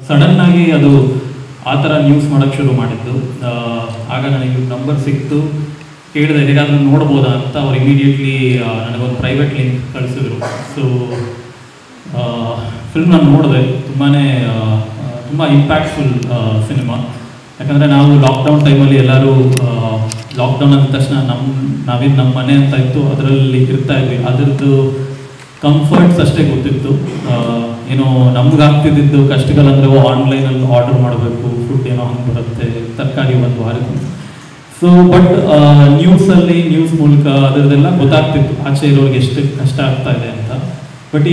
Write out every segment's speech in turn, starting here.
ಸಡನ್ನಾಗಿ ಅದು ಆ ಥರ ನ್ಯೂಸ್ ಮಾಡೋಕ್ಕೆ ಶುರು ಮಾಡಿದ್ದು. ಆಗ ನನಗೆ ನಂಬರ್ ಸಿಕ್ತು, ಕೇಳಿದೆ ಹೇಗಾದರೂ ನೋಡ್ಬೋದಾ ಅಂತ. ಅವ್ರು ಇಮಿಡಿಯೇಟ್ಲಿ ನನಗೊಂದು ಪ್ರೈವೇಟ್ ಲಿಂಕ್ ಕಳಿಸಿದ್ರು. ಸೊ ಫಿಲ್ಮ್ ನಾನು ನೋಡಿದೆ. ತುಂಬ ಇಂಪ್ಯಾಕ್ಟ್ಫುಲ್ ಸಿನಿಮಾ. ಯಾಕಂದರೆ ನಾವು ಲಾಕ್ಡೌನ್ ಟೈಮಲ್ಲಿ ಎಲ್ಲರೂ ಲಾಕ್ಡೌನ್ ಅಂದ ತಕ್ಷಣ ನಮ್ಮ ಮನೆ ಅಂತ ಇತ್ತು, ಅದರಲ್ಲಿ ಇರ್ತಾ ಇದ್ವಿ. ಅದರದ್ದು ಕಂಫರ್ಟ್ಸ್ ಅಷ್ಟೇ ಗೊತ್ತಿತ್ತು. ಏನೋ ನಮ್ಗಾಗ್ತಿದ್ದು ಕಷ್ಟಗಳಂದರೆ ಆನ್ಲೈನಲ್ಲಿ ಆರ್ಡರ್ ಮಾಡಬೇಕು, ಫುಡ್ ಏನೋ ಹಂಗೆ ಬರುತ್ತೆ, ತರಕಾರಿ ಒಂದು ವಾರಕ್ಕೆ. ಸೊ ಬಟ್ ನ್ಯೂಸ್ ಮೂಲಕ ಅದರದ್ದೆಲ್ಲ ಗೊತ್ತಾಗ್ತಿತ್ತು ಆಚೆ ಇರೋರಿಗೆ ಎಷ್ಟು ಕಷ್ಟ ಆಗ್ತಾ ಇದೆ ಅಂತ. ಬಟ್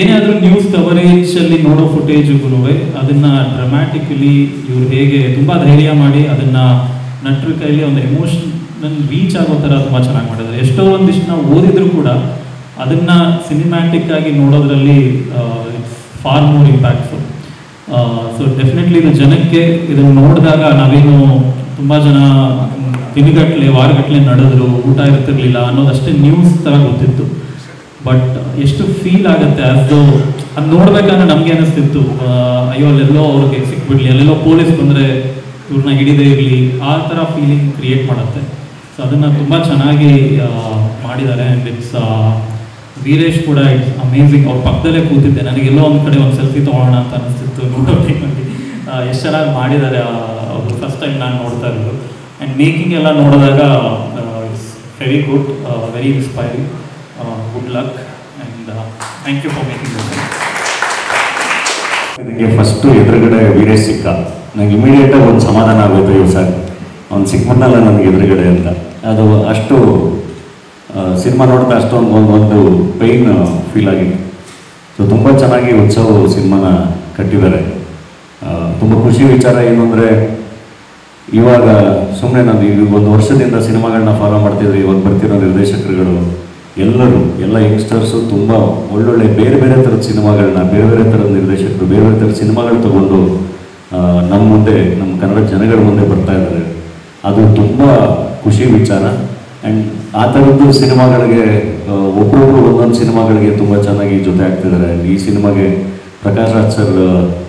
ಏನೇ ಆದರೂ ನ್ಯೂಸ್ ಕವರೇಜಲ್ಲಿ ನೋಡೋ ಫುಟೇಜ್ಗೂ ಅದನ್ನು ಡ್ರಾಮ್ಯಾಟಿಕಲಿ ಇವರು ಹೇಗೆ ತುಂಬ ಧೈರ್ಯ ಮಾಡಿ ಅದನ್ನು ನಟರ ಕೈಲಿ ಒಂದು ಎಮೋಷನಲ್ ರೀಚ್ ಆಗೋ ಥರ ತುಂಬ ಚೆನ್ನಾಗಿ ಮಾಡಿದ್ದಾರೆ. ಎಷ್ಟೋ ಒಂದಿಷ್ಟು ನಾವು ಓದಿದ್ರು ಕೂಡ ಅದನ್ನು ಸಿನಿಮ್ಯಾಟಿಕ್ ಆಗಿ ನೋಡೋದ್ರಲ್ಲಿ far more impactful. So definitely ಇದು ಜನಕ್ಕೆ ಇದನ್ನು ನೋಡಿದಾಗ ನಾವೇನು ತುಂಬ ಜನ ದಿನಗಟ್ಟಲೆ ವಾರಗಟ್ಟಲೆ ನಡೆದ್ರು, ಊಟ ಇರ್ತಿರ್ಲಿಲ್ಲ ಅನ್ನೋದಷ್ಟೇ ನ್ಯೂಸ್ ಥರ ಗೊತ್ತಿತ್ತು. ಬಟ್ ಎಷ್ಟು ಫೀಲ್ ಆಗುತ್ತೆ ಅದು ನೋಡ್ಬೇಕಾದ್ರೆ ನಮಗೆ ಅನಿಸ್ತಿತ್ತು, ಅಯ್ಯೋ ಅಲ್ಲೆಲ್ಲೋ ಅವ್ರಿಗೆ ಸಿಕ್ಬಿಡ್ಲಿ, ಅಲ್ಲೆಲ್ಲೋ ಪೊಲೀಸ್ ಬಂದರೆ ಇವ್ರನ್ನ ಹಿಡಿದೇ ಇರಲಿ, ಆ ಥರ ಫೀಲಿಂಗ್ ಕ್ರಿಯೇಟ್ ಮಾಡುತ್ತೆ. ಸೊ ಅದನ್ನು ತುಂಬ ಚೆನ್ನಾಗಿ ಮಾಡಿದ್ದಾರೆ. ಆ್ಯಂಡ್ ಇಟ್ಸ್ ವೀರೇಶ್ ಕೂಡ ಇಟ್ಸ್ ಅಮೇಝಿಂಗ್. ಅವ್ರ ಪಕ್ಕದಲ್ಲೇ ಕೂತಿದ್ದೆ, ನನಗೆಲ್ಲೋ ಒಂದು ಕಡೆ ಒಂದು ಸೆಲ್ಫಿ ತೊಗೊಳ್ಳೋಣ ಅಂತ ಅನಿಸ್ತಿತ್ತು ನೋಡೋ ಟೈಮಲ್ಲಿ. ಎಷ್ಟು ಚೆನ್ನಾಗಿ ಮಾಡಿದ್ದಾರೆ ಅವರು. ಫಸ್ಟ್ ಟೈಮ್ ನಾನು ನೋಡ್ತಾ ಇರೋದು. ಆ್ಯಂಡ್ ಮೇಕಿಂಗ್ ಎಲ್ಲ ನೋಡಿದಾಗ it's very good, very inspiring. Good luck and thank you for making this. ನನಗೆ ಫಸ್ಟು ಎದುರುಗಡೆ ವೀರೇಶ್ ಸಿಕ್ಕ, ನನಗೆ ಇಮಿಡಿಯೇಟಾಗಿ ಒಂದು ಸಮಾಧಾನ ಆಗೋಯ್ತು. ಇವ್ ಸರ್ ಅವ್ನು ಸಿಕ್ಬಿಟ್ನಲ್ಲ ನನಗೆ ಎದುರುಗಡೆ ಅಂತ. ಅದು ಅಷ್ಟು ಸಿನಿಮಾ ನೋಡ್ತಾ ಅಷ್ಟೊಂದು ಪೈನ್ ಫೀಲ್ ಆಗಿತ್ತು. ಸೊ ತುಂಬ ಚೆನ್ನಾಗಿ ಉತ್ಸವ ಸಿನಿಮಾನ ಕಟ್ಟಿದ್ದಾರೆ. ತುಂಬ ಖುಷಿ ವಿಚಾರ ಏನು ಅಂದರೆ, ಇವಾಗ ಸುಮ್ಮನೆ ನಾನು ಈಗ ಒಂದು ವರ್ಷದಿಂದ ಸಿನಿಮಾಗಳನ್ನ ಫಾಲೋ ಮಾಡ್ತಿದ್ರೆ, ಇವಾಗ ಬರ್ತಿರೋ ನಿರ್ದೇಶಕರುಗಳು ಎಲ್ಲ ಯಂಗ್ಸ್ಟರ್ಸು ತುಂಬ ಒಳ್ಳೊಳ್ಳೆ ಬೇರೆ ಬೇರೆ ಥರದ ಸಿನಿಮಾಗಳನ್ನ, ಬೇರೆ ಬೇರೆ ಥರದ ನಿರ್ದೇಶಕರು ಬೇರೆ ಬೇರೆ ಥರದ ಸಿನಿಮಾಗಳು ತಗೊಂಡು ನಮ್ಮ ಮುಂದೆ, ನಮ್ಮ ಕನ್ನಡ ಜನಗಳ ಮುಂದೆ ಬರ್ತಾ ಇದ್ದಾರೆ. ಅದು ತುಂಬ ಖುಷಿ ವಿಚಾರ. ಆ್ಯಂಡ್ ಆ ಥರದ್ದು ಸಿನಿಮಾಗಳಿಗೆ ಒಬ್ಬೊಬ್ಬರು ಒಂದೊಂದು ಸಿನಿಮಾಗಳಿಗೆ ತುಂಬ ಚೆನ್ನಾಗಿ ಜೊತೆ ಆಗ್ತಿದ್ದಾರೆ. ಈ ಸಿನಿಮಾಗೆ ಪ್ರಕಾಶ್ ರಾಜ್ ಸರ್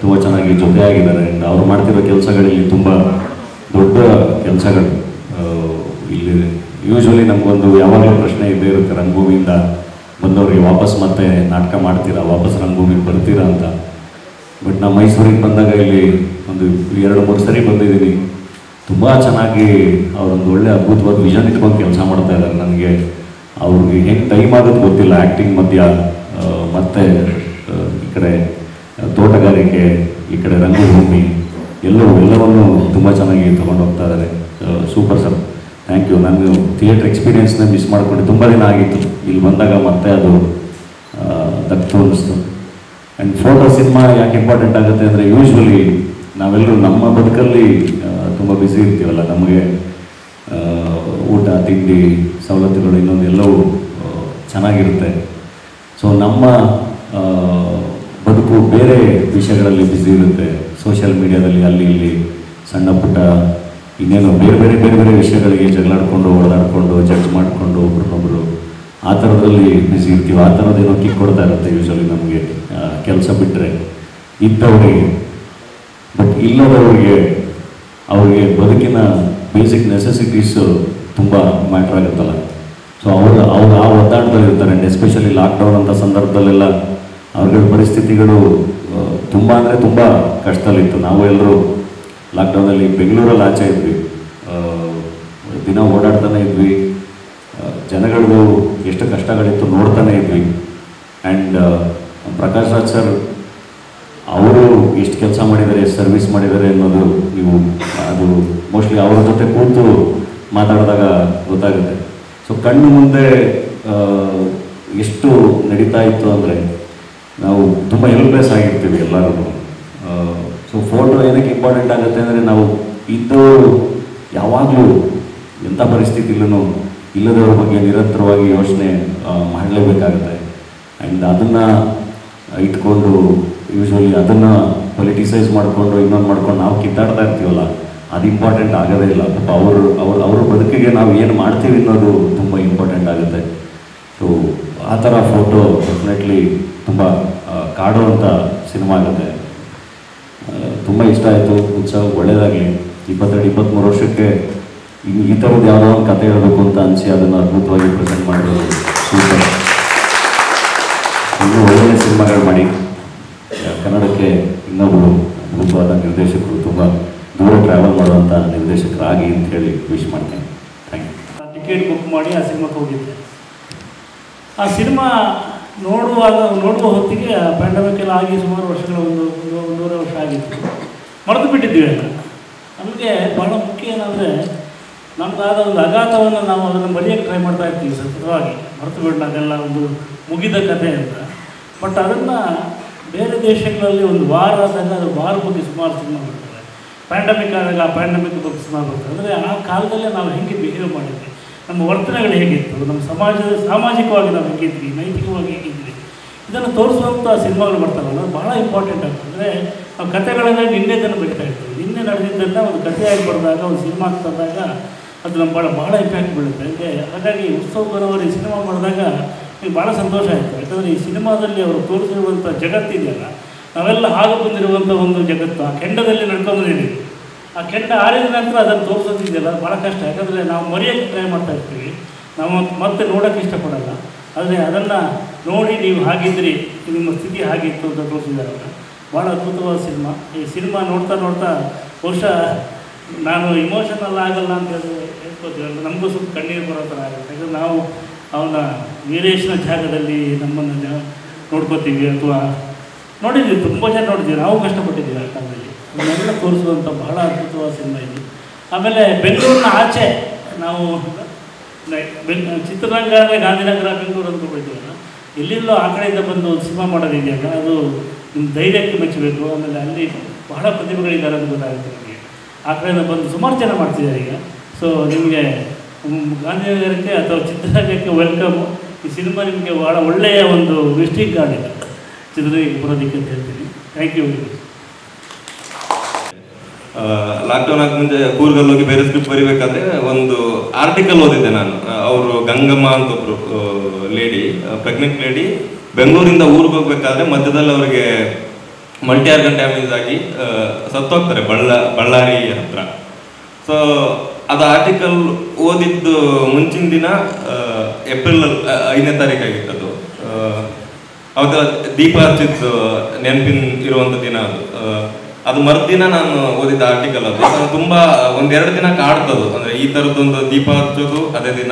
ತುಂಬ ಚೆನ್ನಾಗಿ ಜೊತೆ ಆಗಿದ್ದಾರೆ. ಆ್ಯಂಡ್ ಅವ್ರು ಮಾಡ್ತಿರೋ ಕೆಲಸಗಳಲ್ಲಿ ತುಂಬ ದೊಡ್ಡ ಕೆಲಸಗಳು ಇಲ್ಲಿದೆ. ಯೂಶ್ವಲಿ ನಮಗೊಂದು ಯಾವಾಗಲೂ ಪ್ರಶ್ನೆ ಇದ್ದೇ ಇರುತ್ತೆ, ರಂಗಭೂಮಿಯಿಂದ ಬಂದವ್ರಿಗೆ ವಾಪಸ್ ಮತ್ತೆ ನಾಟಕ ಮಾಡ್ತೀರಾ, ವಾಪಸ್ ರಂಗಭೂಮಿಗೆ ಬರ್ತೀರಾ ಅಂತ. ಬಟ್ ನಾವು ಮೈಸೂರಿಗೆ ಬಂದಾಗ ಇಲ್ಲಿ ಒಂದು 2-3 ಸರಿ ಬಂದಿದ್ದೀನಿ. ತುಂಬ ಚೆನ್ನಾಗಿ ಅವರೊಂದು ಒಳ್ಳೆ ಅದ್ಭುತವಾದ ವಿಷನ್ ಇಟ್ಕೊಂಡು ಕೆಲಸ ಮಾಡ್ತಾ ಇದ್ದಾರೆ. ನನಗೆ ಅವ್ರಿಗೆ ಹೆಂಗೆ ಟೈಮ್ ಆಗೋದು ಗೊತ್ತಿಲ್ಲ. ಆ್ಯಕ್ಟಿಂಗ್ ಮಧ್ಯ ಮತ್ತು ಈ ಕಡೆ ತೋಟಗಾರಿಕೆ, ಈ ಕಡೆ ರಂಗಭೂಮಿ ಎಲ್ಲವನ್ನೂ ತುಂಬ ಚೆನ್ನಾಗಿ ತೊಗೊಂಡು ಹೋಗ್ತಾ ಇದ್ದಾರೆ. Super sir, thank you. ನಾನು ಥಿಯೇಟ್ರ್ ಎಕ್ಸ್ಪೀರಿಯೆನ್ಸ್ನ ಮಿಸ್ ಮಾಡ್ಕೊಂಡು ತುಂಬ ದಿನ ಆಗಿತ್ತು. ಇಲ್ಲಿ ಬಂದಾಗ ಮತ್ತೆ ಅದು ದಕ್ತು ಅನ್ನಿಸ್ತು. ಆ್ಯಂಡ್ ಫೋಟೋ ಸಿನಿಮಾ ಯಾಕೆ ಇಂಪಾರ್ಟೆಂಟ್ ಆಗುತ್ತೆ ಅಂದರೆ, ಯೂಶ್ವಲಿ ನಾವೆಲ್ಲರೂ ನಮ್ಮ ಬದುಕಲ್ಲಿ ತುಂಬ ಬ್ಯುಸಿ ಇರ್ತೀವಲ್ಲ, ನಮಗೆ ಊಟ ತಿಂಡಿ ಸವಲತ್ತುಗಳು ಇನ್ನೊಂದು ಎಲ್ಲವೂ ಚೆನ್ನಾಗಿರುತ್ತೆ. ಸೊ ನಮ್ಮ ಬದುಕು ಬೇರೆ ವಿಷಯಗಳಲ್ಲಿ ಬ್ಯುಸಿ ಇರುತ್ತೆ. ಸೋಷಿಯಲ್ ಮೀಡಿಯಾದಲ್ಲಿ ಅಲ್ಲಿ ಇಲ್ಲಿ ಸಣ್ಣ ಪುಟ್ಟ ಇನ್ನೇನು ಬೇರೆ ಬೇರೆ ವಿಷಯಗಳಿಗೆ ಜಗಳಾಡ್ಕೊಂಡು ಓಡಾಡಿಕೊಂಡು ಜಡ್ಜ್ ಮಾಡಿಕೊಂಡು ಒಬ್ರನ್ನೊಬ್ಬರು ಆ ಥರದಲ್ಲಿ ಬ್ಯುಸಿ ಇರ್ತೀವಿ. ಆ ಥರದ್ದೇನೋ ಕಿಕ್ ಕೊಡ್ತಾ ಇರುತ್ತೆ ಯೂಶ್ವಲಿ ನಮಗೆ ಕೆಲಸ ಬಿಟ್ಟರೆ ಇದ್ದವರಿಗೆ. ಬಟ್ ಇಲ್ಲದವರಿಗೆ ಅವ್ರಿಗೆ ಬದುಕಿನ ಬೇಸಿಕ್ ನೆಸೆಸಿಟೀಸು ತುಂಬ ಮ್ಯಾಟ್ರ್ ಆಗುತ್ತಲ್ಲ. ಸೊ ಅವರು ಆ ಒದ್ದಾಟದಲ್ಲಿ ಇರ್ತಾರೆ. ಆ್ಯಂಡ್ ಎಸ್ಪೆಷಲಿ ಲಾಕ್ಡೌನ್ ಅಂತ ಸಂದರ್ಭದಲ್ಲೆಲ್ಲ ಅವ್ರಗಳ ಪರಿಸ್ಥಿತಿಗಳು ತುಂಬ ಅಂದರೆ ತುಂಬ ಕಷ್ಟದಲ್ಲಿತ್ತು. ನಾವು ಎಲ್ಲರೂ ಲಾಕ್ಡೌನಲ್ಲಿ ಬೆಂಗಳೂರಲ್ಲಿ ಆಚೆ ಇದ್ವಿ, ದಿನ ಓಡಾಡ್ತಾನೆ ಇದ್ವಿ. ಜನಗಳಿಗೂ ಎಷ್ಟು ಕಷ್ಟಗಳಿತ್ತು ನೋಡ್ತಾನೆ ಇದ್ವಿ. ಆ್ಯಂಡ್ ಪ್ರಕಾಶ್ ರಾಜ್ ಸರ್ ಅವರು ಎಷ್ಟು ಕೆಲಸ ಮಾಡಿದ್ದಾರೆ, ಎಷ್ಟು ಸರ್ವಿಸ್ ಮಾಡಿದ್ದಾರೆ ಅನ್ನೋದು ನೀವು ಅದು ಮೋಸ್ಟ್ಲಿ ಅವ್ರ ಜೊತೆ ಕೂತು ಮಾತಾಡಿದಾಗ ಗೊತ್ತಾಗುತ್ತೆ. ಸೊ ಕಣ್ಣು ಮುಂದೆ ಎಷ್ಟು ನಡೀತಾ ಇತ್ತು ಅಂದರೆ ನಾವು ತುಂಬ ಹೆಲ್ಪ್ಲೆಸ್ ಆಗಿರ್ತೀವಿ ಎಲ್ಲರೂ. ಸೊ ಫೋಟೋ ಏನಕ್ಕೆ ಇಂಪಾರ್ಟೆಂಟ್ ಆಗುತ್ತೆ ಅಂದರೆ, ನಾವು ಇದ್ದವರು ಯಾವಾಗಲೂ ಎಂಥ ಪರಿಸ್ಥಿತಿಲೂ ಇಲ್ಲದವ್ರ ಬಗ್ಗೆ ನಿರಂತರವಾಗಿ ಯೋಚನೆ ಮಾಡಲೇಬೇಕಾಗುತ್ತೆ. ಆ್ಯಂಡ್ ಅದನ್ನು ಇಟ್ಕೊಂಡು ಯೂಶ್ವಲಿ ಅದನ್ನು ಪೊಲಿಟಿಸೈಸ್ ಮಾಡಿಕೊಂಡು ಇನ್ನೊಂದು ಮಾಡ್ಕೊಂಡು ನಾವು ಕಿತ್ತಾಡ್ತಾ ಇರ್ತೀವಲ್ಲ, ಅದು ಇಂಪಾರ್ಟೆಂಟ್ ಆಗೋದೇ ಇಲ್ಲ. ಪಾಪ ಅವ್ರ ಬದುಕಿಗೆ ನಾವು ಏನು ಮಾಡ್ತೀವಿ ಅನ್ನೋದು ತುಂಬ ಇಂಪಾರ್ಟೆಂಟ್ ಆಗುತ್ತೆ. ಸೊ ಆ ಥರ ಫೋಟೋ ಡೆಫಿನೆಟ್ಲಿ ತುಂಬ ಕಾಡುವಂಥ ಸಿನಿಮಾ ಆಗುತ್ತೆ. ತುಂಬ ಇಷ್ಟ ಆಯಿತು. ಉತ್ಸವ ಒಳ್ಳೆಯದಾಗಲಿ. 22-23 ವರ್ಷಕ್ಕೆ ಈ ಥರದ್ದು ಯಾವುದೋ ಒಂದು ಕತೆ ಹೇಳಬೇಕು ಅಂತ ಅನಿಸಿ ಅದನ್ನು ಅದ್ಭುತವಾಗಿ ಪ್ರೆಸೆಂಟ್ ಮಾಡೋದು ಸೂಪರ್. ಇನ್ನೂ ಒಳ್ಳೆಯ ಸಿನಿಮಾಗಳು ಮಾಡಿ ಕನ್ನಡಕ್ಕೆ ಇನ್ನೊಬ್ಬರು ಅದ್ಭುತವಾದ ನಿರ್ದೇಶಕರು, ತುಂಬ ದೂರ ಟ್ರಾವೆಲ್ ಮಾಡುವಂಥ ನಿರ್ದೇಶಕರಾಗಿ ಅಂತ ಹೇಳಿ ವಿಶ್ ಮಾಡ್ತೇನೆ. Thank you. ಟಿಕೆಟ್ ಬುಕ್ ಮಾಡಿ ಆ ಸಿನಿಮಾಕ್ಕೆ ಹೋಗಿದ್ದೆ. ಆ ಸಿನಿಮಾ ನೋಡುವ ಹೊತ್ತಿಗೆ ಪ್ಯಾಂಡಮಿಕ್ ಎಲ್ಲ ಆಗಿ ಸುಮಾರು ವರ್ಷಗಳ ಒಂದೂವರೆ ವರ್ಷ ಆಗಿತ್ತು. ಮರೆತು ಬಿಟ್ಟಿದ್ದೀವಿ ಎಲ್ಲ. ನಮಗೆ ಭಾಳ ಮುಖ್ಯ ಏನಂದರೆ ನಮಗಾದ ಒಂದು ಆಘಾತವನ್ನು ನಾವು ಅದನ್ನು ಮರೆಯೋಕ್ಕೆ ಟ್ರೈ ಮಾಡ್ತಾ ಇರ್ತೀವಿ ಸತತವಾಗಿ. ಮರೆತು ಬಿಡೋಣ ಅದೆಲ್ಲ ಒಂದು ಮುಗಿದ ಕಥೆ ಅಂತ. ಬಟ್ ಅದನ್ನು ಬೇರೆ ದೇಶಗಳಲ್ಲಿ ಒಂದು ವಾರ ಆದಾಗ ಅದು ವಾರ ಬಗ್ಗೆ ಸುಮಾರು ಸಿನಿಮಾ ಬರ್ತದೆ. ಪ್ಯಾಂಡಮಿಕ್ ಆದಾಗ ಆ ಪ್ಯಾಂಡಮಿಕ್ ಬಗ್ಗೆ ಸಿನಿಮಾ ಬರ್ತದೆ. ಅಂದರೆ ಆ ಕಾಲದಲ್ಲೇ ನಾವು ಹೇಗೆ ಬಿಹೇವ್ ಮಾಡಿದ್ವಿ, ನಮ್ಮ ವರ್ತನೆಗಳು ಹೇಗಿತ್ತು, ನಮ್ಮ ಸಾಮಾಜಿಕವಾಗಿ ನಾವು ಹೇಗಿದ್ವಿ, ನೈತಿಕವಾಗಿ ಹೇಗಿದ್ವಿ, ಇದನ್ನು ತೋರಿಸುವಂಥ ಸಿನಿಮಾಗಳು ಬರ್ತಾವಲ್ಲ, ಅದು ಭಾಳ ಇಂಪಾರ್ಟೆಂಟ್ ಆಗ್ತದೆ. ಅಂದರೆ ನಾವು ಕಥೆಗಳನ್ನೇ ನಿನ್ನೆದನ್ನು ಬರೀತಾ ಇರ್ತೀವಿ. ನಿನ್ನೆ ನಡೆದಿದ್ದನ್ನು ಒಂದು ಕಥೆಯಾಗಿ ಬರೆದಾಗ, ಒಂದು ಸಿನಿಮಾ ತಂದಾಗ ಅದು ನಮ್ಮ ಭಾಳ ಇಂಪ್ಯಾಕ್ಟ್ ಬೀಳುತ್ತೆ. ಹಾಗಾಗಿ ಉತ್ಸವ ಬರೋವರು ಈ ಸಿನಿಮಾ ಮಾಡಿದಾಗ ನನಗೆ ಭಾಳ ಸಂತೋಷ ಆಯಿತು. ಯಾಕಂದರೆ ಈ ಸಿನಿಮಾದಲ್ಲಿ ಅವರು ತೋರಿಸಿರುವಂಥ ಜಗತ್ತಿದೆಯಲ್ಲ, ನಾವೆಲ್ಲ ಹಾಗೆ ಬಂದಿರುವಂಥ ಒಂದು ಜಗತ್ತು, ಆ ಕೆಂಡದಲ್ಲಿ ನಡ್ಕೊಂಬಂದಿದ್ದೀವಿ. ಆ ಕೆಂಡ ಆರಿದ ನಂತರ ಅದನ್ನು ತೋರಿಸೋದಿದೆಯಲ್ಲ, ಅದು ಭಾಳ ಕಷ್ಟ. ಯಾಕಂದರೆ ನಾವು ಮರೆಯೋಕ್ಕೆ ಟ್ರೈ ಮಾಡ್ತಾ ಇರ್ತೀವಿ, ನಾವು ಮತ್ತೆ ನೋಡೋಕ್ಕೆ ಇಷ್ಟಪಡಲ್ಲ. ಆದರೆ ಅದನ್ನು ನೋಡಿ ನೀವು ಹಾಗಿದ್ರಿ, ನಿಮ್ಮ ಸ್ಥಿತಿ ಹಾಗಿತ್ತು ಅಂತ ತೋರಿಸಿದಾರಲ್ಲ, ಭಾಳ ಅದ್ಭುತವಾದ ಸಿನಿಮಾ. ಈ ಸಿನಿಮಾ ನೋಡ್ತಾ ಬಹುಶಃ ನಾನು ಇಮೋಷನಲ್ ಆಗಲ್ಲ ಅಂತ ಹೇಳ್ಕೊತೀವಿ, ನಮಗೂ ಸ್ವಲ್ಪ ಕಣ್ಣೀರು ಬರೋ ಥರ ಆಗುತ್ತೆ. ಯಾಕಂದರೆ ನಾವು ಅವನ ವೀರೇಶನ ಜಾಗದಲ್ಲಿ ನಮ್ಮನ್ನು ನೋಡ್ಕೋತೀವಿ, ಅಥವಾ ನೋಡಿದ್ದೀವಿ, ತುಂಬ ಜನ ನೋಡಿದ್ದೀವಿ, ನಾವು ಕಷ್ಟಪಟ್ಟಿದ್ದೀವಿ ಆ ಕಾಲದಲ್ಲಿ. ಅದನ್ನೆಲ್ಲ ತೋರಿಸುವಂಥ ಬಹಳ ಅದ್ಭುತವಾದ ಸಿನಿಮಾ ಇದು. ಆಮೇಲೆ ಬೆಂಗಳೂರಿನ ಆಚೆ ನಾವು ಚಿತ್ರರಂಗ ಅಂದರೆ ಗಾಂಧಿನಗರ, ಬೆಂಗಳೂರು ಅಂದ್ಕೊಳ್ತೀವಲ್ಲ, ಎಲ್ಲಿಂದಲೋ ಆ ಕಡೆಯಿಂದ ಬಂದು ಒಂದು ಸಿನಿಮಾ ಮಾಡೋದಿದೆಯಲ್ಲ, ಅದು ನಿಮ್ಮ ಧೈರ್ಯಕ್ಕೆ ಮೆಚ್ಚಬೇಕು. ಆಮೇಲೆ ಅಲ್ಲಿ ಬಹಳ ಪ್ರತಿಭೆಗಳಿದ್ದಾರೆ ಅಂತ ಗೊತ್ತಾಗುತ್ತೆ ನಮಗೆ. ಆ ಕಡೆಯಿಂದ ಬಂದು ಸುಮಾರು ಜನ ಮಾಡ್ತಿದ್ದಾರೆ ಈಗ. ಸೊ ನಿಮಗೆ ಗಾಂಧಿನಗರಕ್ಕೆ ಅಥವಾ ಚಿತ್ರರಂಗಕ್ಕೆ ವೆಲ್ಕಮು. ಈ ಸಿನಿಮಾ ನಿಮಗೆ ಭಾಳ ಒಳ್ಳೆಯ ಒಂದು ವಿಸಿಟಿಂಗ್ ಕಾರ್ಡ್ ಇದೆ ಚಿತ್ರರಂಗಕ್ಕೆ ಬರೋದಕ್ಕೆ ಅಂತ ಹೇಳ್ತೀನಿ. Thank you. ಲಾಕ್ಡೌನ್ ಆಗ ಮುಂಚೆ ಕೂರ್ಗಲ್ಲಿ ಹೋಗಿ ಬೇರೆ ಸ್ಕ್ರಿಪ್ಟ್ ಬರೀಬೇಕಾದ್ರೆ ಒಂದು ಆರ್ಟಿಕಲ್ ಓದಿದ್ದೆ ನಾನು. ಅವರು ಗಂಗಮ್ಮ ಅಂತ ಒಬ್ರು ಲೇಡಿ, ಪ್ರೆಗ್ನೆಂಟ್ ಲೇಡಿ, ಬೆಂಗಳೂರಿಂದ ಊರಿಗೆ ಹೋಗ್ಬೇಕಾದ್ರೆ ಮಧ್ಯದಲ್ಲಿ ಅವರಿಗೆ ಮಲ್ಟಿ ಆರ್ಗನ್ ಡ್ಯಾಮೇಜ್ ಆಗಿ ಸತ್ತೋಗ್ತಾರೆ ಬಳ್ಳಾರಿ ಹತ್ರ. ಸೊ ಅದು ಆರ್ಟಿಕಲ್ ಓದಿದ್ದು ಮುಂಚಿನ ದಿನ ಏಪ್ರಿಲ್ 5ನೇ ತಾರೀಕು ಆಗಿತ್ತು. ಅವತ್ತು ದೀಪ ಹಚ್ಚಿದ್ದು ನೆನಪಿನ ಇರುವಂಥ ದಿನ ಅದು ಮರುದಿನ ನಾನು ಓದಿದ್ದ ಆರ್ಟಿಕಲ್. ಅದು ನಾನು ತುಂಬ 1-2 ದಿನ ಕಾಡ್ತದು. ಅಂದರೆ ಈ ಥರದ್ದೊಂದು ದೀಪ ಹಚ್ಚೋದು ಅದೇ ದಿನ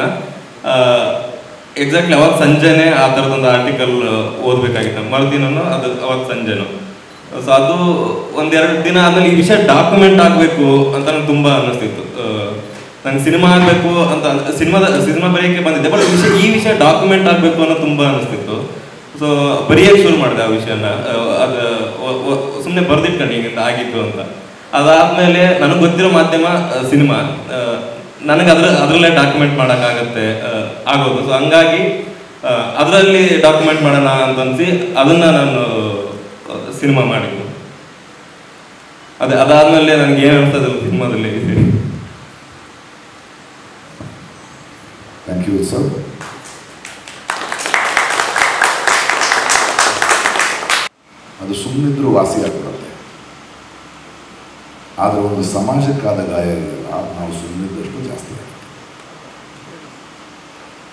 ಎಕ್ಸಾಕ್ಟ್ಲಿ ಅವಾಗ ಸಂಜೆನೆ ಆ ಥರದೊಂದು ಆರ್ಟಿಕಲ್ ಓದಬೇಕಾಗಿತ್ತು. ಮರುದಿನೂ ಅದು ಅವಾಗ ಸಂಜೆನು. ಸೊ ಅದು 1-2 ದಿನ ಆದಮೇಲೆ ಈ ವಿಷಯ ಡಾಕ್ಯುಮೆಂಟ್ ಆಗಬೇಕು ಅಂತ ನಂಗೆ ತುಂಬ ಅನ್ನಿಸ್ತಿತ್ತು. ನಂಗೆ ಸಿನಿಮಾ ಆಗಬೇಕು ಅಂತ ಸಿನಿಮಾ ಬರೆಯೋಕ್ಕೆ ಬಂದಿದ್ದೆ, ಬಟ್ ಈ ವಿಷಯ ಡಾಕ್ಯುಮೆಂಟ್ ಆಗಬೇಕು ಅನ್ನೋ ತುಂಬ ಅನ್ನಿಸ್ತಿತ್ತು. ಸೊ ಬರೆಯೋಕ್ಕೆ ಶುರು ಮಾಡಿದೆ ಆ ವಿಷಯನ. ಅದು ಸುಮ್ಮನೆ ಬರೆದಿಟ್ಕೊಂಡು ಹಿಂಗಿಂತ ಆಗಿತ್ತು ಅಂತ. ಅದಾದಮೇಲೆ ನನಗೆ ಗೊತ್ತಿರೋ ಮಾಧ್ಯಮ ಸಿನಿಮಾ, ನನಗೆ ಅದರಲ್ಲೇ ಡಾಕ್ಯುಮೆಂಟ್ ಮಾಡೋಕ್ಕಾಗತ್ತೆ ಆಗೋದು. ಸೊ ಹಂಗಾಗಿ ಅದರಲ್ಲಿ ಡಾಕ್ಯುಮೆಂಟ್ ಮಾಡೋಣ ಅಂತ ಅನಿಸಿ ಅದನ್ನು ನಾನು ಸಿನಿಮಾ ಮಾಡಿದ್ದು. ಅದಾದಮೇಲೆ ನನಗೆ ಏನು ಅನಿಸ್ತದೆ ಸಿನಿಮಾದಲ್ಲಿ. Thank you sir. ಅದು ಸುಮ್ಮನಿದ್ರೂ ವಾಸಿ ಆಗ್ಬಿಡುತ್ತೆ. ಆದರೆ ಒಂದು ಸಮಾಜಕ್ಕಾದ ಗಾಯ ಇದೆಯಲ್ಲ, ನಾವು ಸುಮ್ಮನಿದ್ದಷ್ಟು ಜಾಸ್ತಿ ಆಗುತ್ತೆ.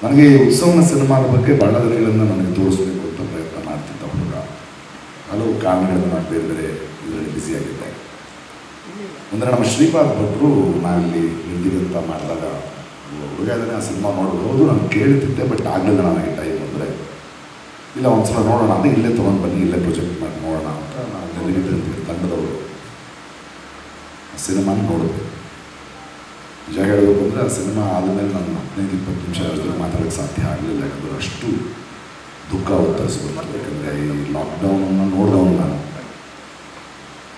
ನನಗೆ ಈ ಉತ್ಸವನ ಸಿನಿಮಾದ ಬಗ್ಗೆ ಬಹಳ ದಿನಗಳಿಂದ ನನಗೆ ತೋರಿಸ್ಬೇಕು ಅಂತ ಪ್ರಯತ್ನ ಮಾಡ್ತಿದ್ದ ಹುಡುಗ. ಹಲವು ಕಾರಣಗಳಿಂದ ನಾನು ಬೇರೆ ಬೇರೆ ಇದರಲ್ಲಿ ಬ್ಯುಸಿಯಾಗಿದ್ದೆ. ಅಂದರೆ ನಮ್ಮ ಶ್ರೀಪಾದ್ ಭಟ್ರು ನಾವಿಲ್ಲಿ ನಿಂತಿರುತ್ತಾ ಮಾಡಿದಾಗ ಹುಡುಗ ಇದ್ದಾನೆ, ಆ ಸಿನಿಮಾ ನೋಡ್ಬೋದು ನಾನು ಕೇಳ್ತಿದ್ದೆ, ಬಟ್ ಆಗಲಿಲ್ಲ ನನಗೆ ಟೈಮ್. ಅಂದರೆ ಇಲ್ಲ ಒಂದ್ಸಲ ನೋಡೋಣ ಅಂತ ಇಲ್ಲೇ ತೊಗೊಂಡು ಬನ್ನಿ, ಇಲ್ಲೇ ಪ್ರೊಜೆಕ್ಟ್ ಮಾಡಿ ನೋಡೋಣ ಅಂತ ನಾನು ನೆನಪಿರ್ತೀವಿ ತಂಡದವರು. ಆ ಸಿನಿಮಾನ ನೋಡಿದೆ. ನಿಜ ಹೇಳಬೇಕು ಅಂದರೆ ಆ ಸಿನಿಮಾ ಆದಮೇಲೆ ನಾನು 15-20 ನಿಮಿಷ ಅಷ್ಟೇ ಮಾತಾಡೋಕ್ಕೆ ಸಾಧ್ಯ ಆಗಲಿಲ್ಲ. ಯಾಕಂದರೆ ಅಷ್ಟು ದುಃಖ ಉತ್ತರಿಸ್ಬಿಡ್ತಾರೆ. ಯಾಕಂದರೆ ಈ ಲಾಕ್ಡೌನನ್ನು ನೋಡಿದವನು ನಾನು,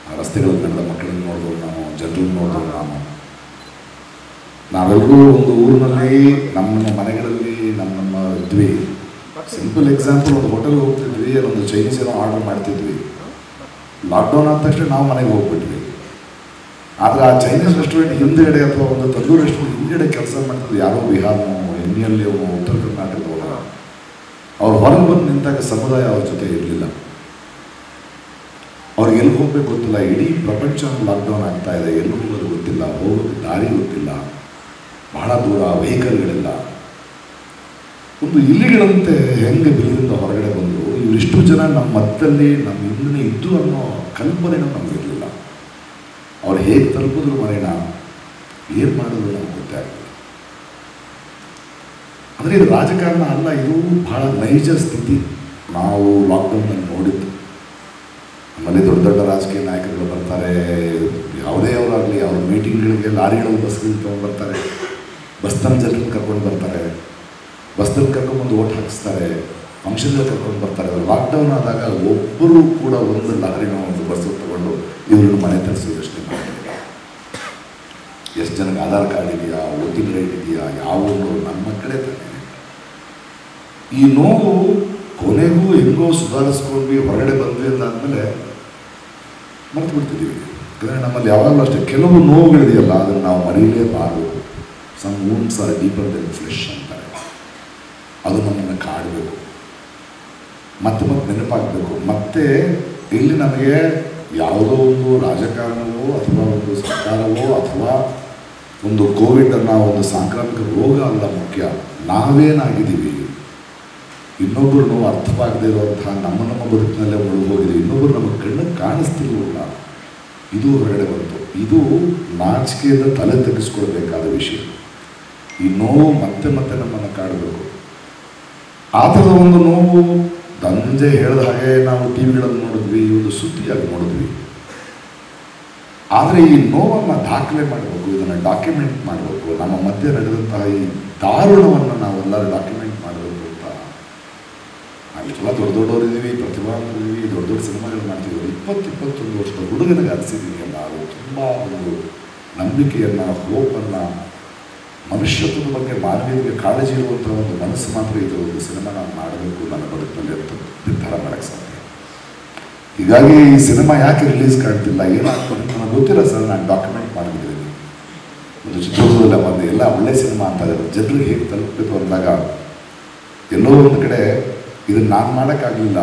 ಆ ರಸ್ತೆಗಳಲ್ಲಿ ನಡೆದ ಮಕ್ಕಳನ್ನು ನೋಡಿದವನು ನಾನು, ಜನರನ್ನು ನೋಡಿದವನು ನಾವೆಲ್ಲರೂ ಒಂದು ಊರಿನಲ್ಲಿ ನಮ್ಮ ಮನೆಗಳಲ್ಲಿ ನಮ್ಮ ಇದ್ವಿ. ಸಿಂಪಲ್ ಎಕ್ಸಾಂಪಲ್, ಒಂದು ಹೋಟೆಲ್ಗೆ ಹೋಗ್ತಿದ್ವಿ, ಅಲ್ಲೊಂದು ಚೈನೀಸ್ ಏನೋ ಆರ್ಡರ್ ಮಾಡ್ತಿದ್ವಿ. ಲಾಕ್ಡೌನ್ ಆದ ತಕ್ಷಣ ನಾವು ಮನೆಗೆ ಹೋಗ್ಬಿಟ್ವಿ. ಆದರೆ ಆ ಚೈನೀಸ್ ರೆಸ್ಟೋರೆಂಟ್ ಹಿಂದೆಡೆ ಅಥವಾ ಒಂದು ತಂದೂರು ರೆಸ್ಟೋರೆಂಟ್ ಹಿಂದೆಡೆ ಕೆಲಸ ಮಾಡ್ತಿದ್ದು ಯಾರೋ ಬಿಹಾರ್ನೋ, ಎಮ್ಮಿಯಲ್ಲಿ ಉತ್ತರ ಕರ್ನಾಟಕದವರು. ಅವ್ರು ಹೊರಗೆ ಬಂದು ನಿಂತಾಗ ಸಮುದಾಯ ಅವ್ರ ಜೊತೆ ಇರಲಿಲ್ಲ. ಅವ್ರಿಗೆ ಎಲ್ಲಿ ಹೋಗ್ಬೇಕು ಗೊತ್ತಿಲ್ಲ, ಇಡೀ ಪ್ರಪಂಚ ಲಾಕ್ಡೌನ್ ಆಗ್ತಾ ಇದೆ, ಎಲ್ಲಿ ಹೋಗೋದು ಗೊತ್ತಿಲ್ಲ, ಹೋಗೋದು ದಾರಿ ಗೊತ್ತಿಲ್ಲ, ಬಹಳ ದೂರ, ವೆಹಿಕಲ್ಗಳಿಲ್ಲ. ಒಂದು ಇಲಿಗಳಂತೆ ಹೆಂಗೆ ಬಿಲ್ಲಿಂದ ಹೊರಗಡೆ ಬಂದರು. ಇವರಿಷ್ಟು ಜನ ನಮ್ಮ ಮತ್ತಲ್ಲಿ ನಮ್ಮ ಹಿಂದೆ ಇದ್ದು ಅನ್ನೋ ಕಲ್ಪನೆನೂ ನಮಗಿರಲಿಲ್ಲ. ಅವ್ರು ಹೇಗೆ ತಲುಪಿದ್ರು ಮನೆನ, ಏನು ಮಾಡಿದ್ರು ನಮ್ಗೆ ಗೊತ್ತೇ ಆಗಲಿಲ್ಲ. ಅಂದರೆ ಇದು ರಾಜಕಾರಣ ಅಲ್ಲ, ಇದು ಬಹಳ ನೈಜ ಸ್ಥಿತಿ. ನಾವು ಲಾಕ್ಡೌನಲ್ಲಿ ನೋಡಿದ್ದು. ನಮ್ಮಲ್ಲಿ ದೊಡ್ಡ ದೊಡ್ಡ ರಾಜಕೀಯ ನಾಯಕರುಗಳು ಬರ್ತಾರೆ, ಯಾವುದೇ ಅವರಾಗಲಿ, ಅವ್ರ ಮೀಟಿಂಗ್ಗಳಿಗೆ ಲಾರಿಗಳಲ್ಲಿ ಬಸ್ಗಳು ತೊಗೊಂಡ್ಬರ್ತಾರೆ, ಬಸ್ನಲ್ಲಿ ಜನರನ್ನು ಕರ್ಕೊಂಡು ಬರ್ತಾರೆ, ಬಸ್ನಲ್ಲಿ ಕರ್ಕೊಂಡ್ಬಂದು ಓಟ್ ಹಾಕಿಸ್ತಾರೆ, ಫಂಕ್ಷನ್ಗಳು ಕರ್ಕೊಂಡು ಬರ್ತಾರೆ. ಲಾಕ್ಡೌನ್ ಆದಾಗ ಒಬ್ಬರು ಕೂಡ ಒಂದು ಲಾರಿನ ಒಂದು ಬಸ್ಸು ತಗೊಂಡು ಇವ್ರನ್ನ ಮನೆ ತರಿಸೋದಷ್ಟೇ ಮಾಡಿಲ್ಲ. ಎಷ್ಟು ಜನಕ್ಕೆ ಆಧಾರ್ ಕಾರ್ಡ್ ಇದೆಯಾ, ವೋಟಿಂಗ್ ರೈಟ್ ಇದೆಯಾ, ಯಾವ ನಮ್ಮ ಕಡೆ ತಾನೆ. ಈ ನೋವು ಕೊನೆಗೂ ಹೆಂಗೋ ಸುಧಾರಿಸ್ಕೊಂಡ್ವಿ, ಹೊರಗಡೆ ಬಂದ್ವಿ ಅಂದಾದ್ಮೇಲೆ ಮರೆತು ಬಿಡ್ತಿದ್ದೀವಿ. ಯಾಕಂದರೆ ನಮ್ಮಲ್ಲಿ ಯಾವಾಗಲೂ ಅಷ್ಟೇ ಕೆಲವು ನೋವುಗಳಿದೆಯಲ್ಲ, ಅದನ್ನು ನಾವು ಮರೀಲೇಬಾರದು. Some wounds are deeper than flesh ಅಂತಾರೆ. ಅದು ನಮ್ಮನ್ನು ಕಾಡಬೇಕು, ಮತ್ತೆ ನೆನಪಾಗಬೇಕು. ಮತ್ತೆ ಇಲ್ಲಿ ನಮಗೆ ಯಾವುದೋ ಒಂದು ರಾಜಕಾರಣವೋ ಅಥವಾ ಒಂದು ಸರ್ಕಾರವೋ ಅಥವಾ ಒಂದು ಕೋವಿಡ್ ಅನ್ನೋ ಒಂದು ಸಾಂಕ್ರಾಮಿಕ ರೋಗ ಅಲ್ಲ ಮುಖ್ಯ. ನಾವೇನಾಗಿದ್ದೀವಿ, ಇನ್ನೊಬ್ಬರು ನಾವು ಅರ್ಥವಾಗದೇ ಇರುವಂತಹ ನಮ್ಮ ಬದುಕಿನಲ್ಲೇ ಹೋಗಿದ್ದೀವಿ, ಇನ್ನೊಬ್ಬರು ನಮಗೆ ಕಣ್ಣಿಗೆ ಕಾಣಿಸ್ತಿಲ್ವಲ್ಲ, ಇದು ಹೊರಗಡೆ ಬಂತು. ಇದು ನಾಚಿಕೆಯಿಂದ ತಲೆ ತೆಗೆಸ್ಕೊಳ್ಬೇಕಾದ ವಿಷಯ. ಈ ನೋವು ಮತ್ತೆ ಮತ್ತೆ ನಮ್ಮನ್ನು ಕಾಡಬೇಕು. ಆ ಥರದ ಒಂದು ನೋವು ದಂಜೆ ಹೇಳಿದ ಹಾಗೆ ನಾವು ಟಿ ವಿಗಳನ್ನು ನೋಡಿದ್ವಿ, ಒಂದು ಸುದ್ದಿಯಾಗಿ ನೋಡಿದ್ವಿ. ಆದರೆ ಈ ನೋವನ್ನು ದಾಖಲೆ ಮಾಡಬೇಕು, ಇದನ್ನು ಡಾಕ್ಯುಮೆಂಟ್ ಮಾಡಬೇಕು. ನಮ್ಮ ಮಧ್ಯೆ ನಡೆದಂತಹ ಈ ದಾರುಣವನ್ನು ನಾವೆಲ್ಲರೂ ಡಾಕ್ಯುಮೆಂಟ್ ಮಾಡಬೇಕು ಅಂತ ನಾವೆಲ್ಲ ದೊಡ್ಡವರಿದ್ದೀವಿ, ಪ್ರತಿಭಾವಂತರಿದ್ದೀವಿ, ದೊಡ್ಡ ದೊಡ್ಡ ಸಿನಿಮಾಗಳು ಮಾಡ್ತಿದ್ದೀವಿ. 20-21 ವರ್ಷದ ಹುಡುಗನಿಗೆ ಅನಿಸಿದ್ದೀನಿ ಅಲ್ಲ, ಅದು ತುಂಬ ಒಂದು ನಂಬಿಕೆಯನ್ನು, ಹೋಪನ್ನು, ಮನುಷ್ಯತ್ವದ ಬಗ್ಗೆ, ಮಾನವೀಯತೆಗೆ ಕಾಳಜಿ ಇರುವಂಥ ಒಂದು ಮನಸ್ಸು ಮಾತ್ರ ಇದು ಒಂದು ಸಿನಿಮಾ ನಾನು ಮಾಡಬೇಕು ನನ್ನ ಬದುಕಿನಲ್ಲಿ ಅಂತ ನಿರ್ಧಾರ ಮಾಡೋಕ್ಕೆ ಸಾಧ್ಯ. ಹೀಗಾಗಿ ಈ ಸಿನಿಮಾ ಯಾಕೆ ರಿಲೀಸ್ ಕಾಣ್ತಿಲ್ಲ, ಏನಾಗ್ತದೆ ನನಗೆ ಗೊತ್ತಿಲ್ಲ ಸರ್. ನಾನು ಡಾಕ್ಯುಮೆಂಟ್ ಮಾಡಿದ್ದೀನಿ. ಒಂದು ಚಿತ್ರೋತ್ಸವದಲ್ಲ ಬಂದು ಎಲ್ಲ ಒಳ್ಳೆ ಸಿನಿಮಾ ಅಂತ ಜನರಿಗೆ ಹೇಗೆ ತಲುಪಬೇಕು ಅಂದಾಗ ಎಲ್ಲೋ ಒಂದು ಕಡೆ ಇದನ್ನು ನಾನು ಮಾಡೋಕ್ಕಾಗಲಿಲ್ಲ,